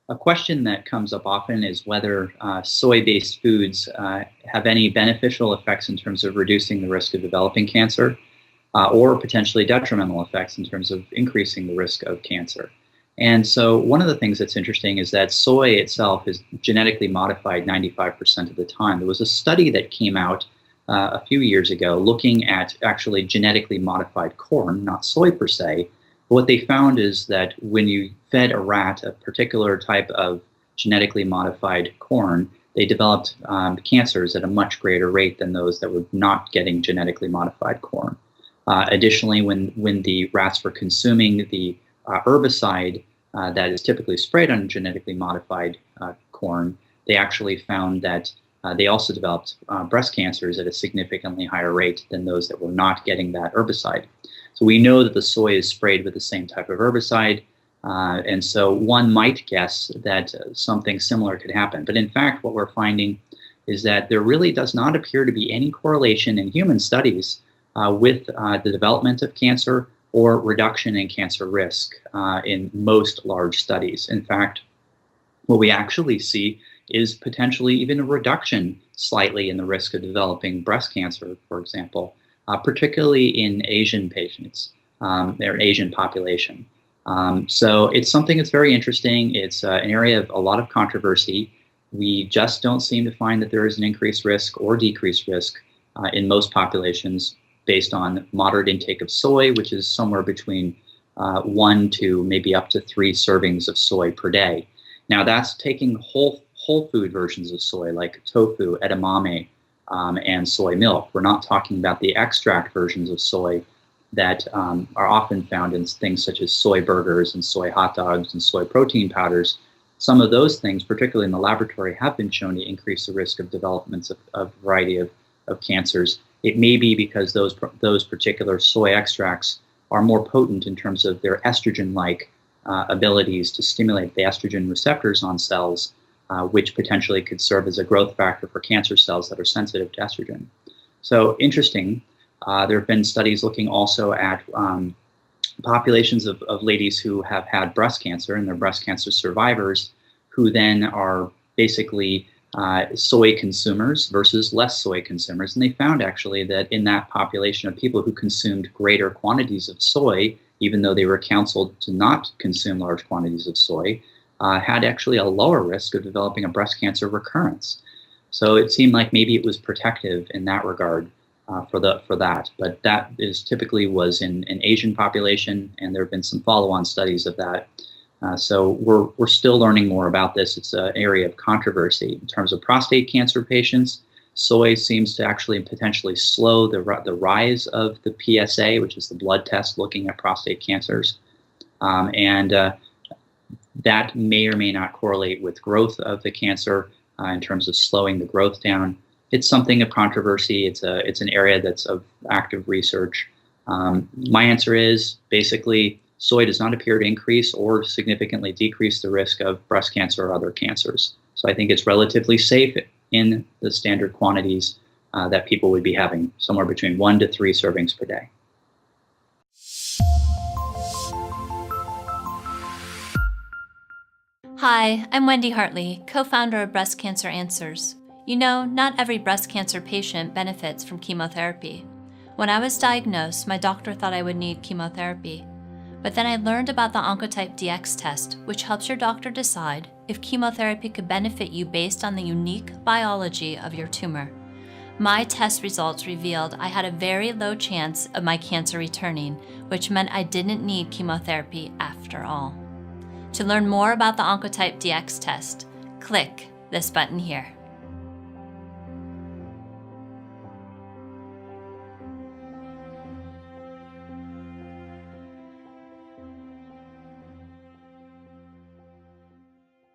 A question that comes up often is whether soy-based foods have any beneficial effects in terms of reducing the risk of developing cancer, or potentially detrimental effects in terms of increasing the risk of cancer. And so one of the things that's interesting is that soy itself is genetically modified 95% of the time. There was a study that came out a few years ago looking at actually genetically modified corn, not soy per se. But what they found is that when you fed a rat a particular type of genetically modified corn, they developed cancers at a much greater rate than those that were not getting genetically modified corn. Additionally, when the rats were consuming the herbicide that is typically sprayed on genetically modified corn, they actually found that they also developed breast cancers at a significantly higher rate than those that were not getting that herbicide. So we know that the soy is sprayed with the same type of herbicide, and so one might guess that something similar could happen. But in fact, what we're finding is that there really does not appear to be any correlation in human studies with the development of cancer or reduction in cancer risk in most large studies. In fact, what we actually see is potentially even a reduction slightly in the risk of developing breast cancer, for example, particularly in Asian patients, their Asian population. So it's something that's very interesting. It's an area of a lot of controversy. We just don't seem to find that there is an increased risk or decreased risk in most populations based on moderate intake of soy, which is somewhere between 1 to maybe up to 3 servings of soy per day. Now that's taking whole food versions of soy like tofu, edamame, and soy milk. We're not talking about the extract versions of soy that are often found in things such as soy burgers and soy hot dogs and soy protein powders. Some of those things, particularly in the laboratory, have been shown to increase the risk of developments of a variety of cancers. It may be because those particular soy extracts are more potent in terms of their estrogen-like abilities to stimulate the estrogen receptors on cells, which potentially could serve as a growth factor for cancer cells that are sensitive to estrogen. So interesting. There have been studies looking also at populations of ladies who have had breast cancer and they're breast cancer survivors who then are basically soy consumers versus less soy consumers. And they found actually that in that population of people who consumed greater quantities of soy, even though they were counseled to not consume large quantities of soy, had actually a lower risk of developing a breast cancer recurrence. So it seemed like maybe it was protective in that regard for that. But that is typically was in an Asian population, and there have been some follow-on studies of that. So we're still learning more about this. It's an area of controversy. In terms of prostate cancer patients, soy seems to actually potentially slow the rise of the PSA, which is the blood test looking at prostate cancers. That may or may not correlate with growth of the cancer in terms of slowing the growth down. It's something of controversy. It's an area that's of active research. My answer is basically soy does not appear to increase or significantly decrease the risk of breast cancer or other cancers. So I think it's relatively safe in the standard quantities that people would be having, somewhere between 1 to 3 servings per day. Hi, I'm Wendy Hartley, co-founder of Breast Cancer Answers. You know, not every breast cancer patient benefits from chemotherapy. When I was diagnosed, my doctor thought I would need chemotherapy. But then I learned about the Oncotype DX test, which helps your doctor decide if chemotherapy could benefit you based on the unique biology of your tumor. My test results revealed I had a very low chance of my cancer returning, which meant I didn't need chemotherapy after all. To learn more about the Oncotype DX test, click this button here.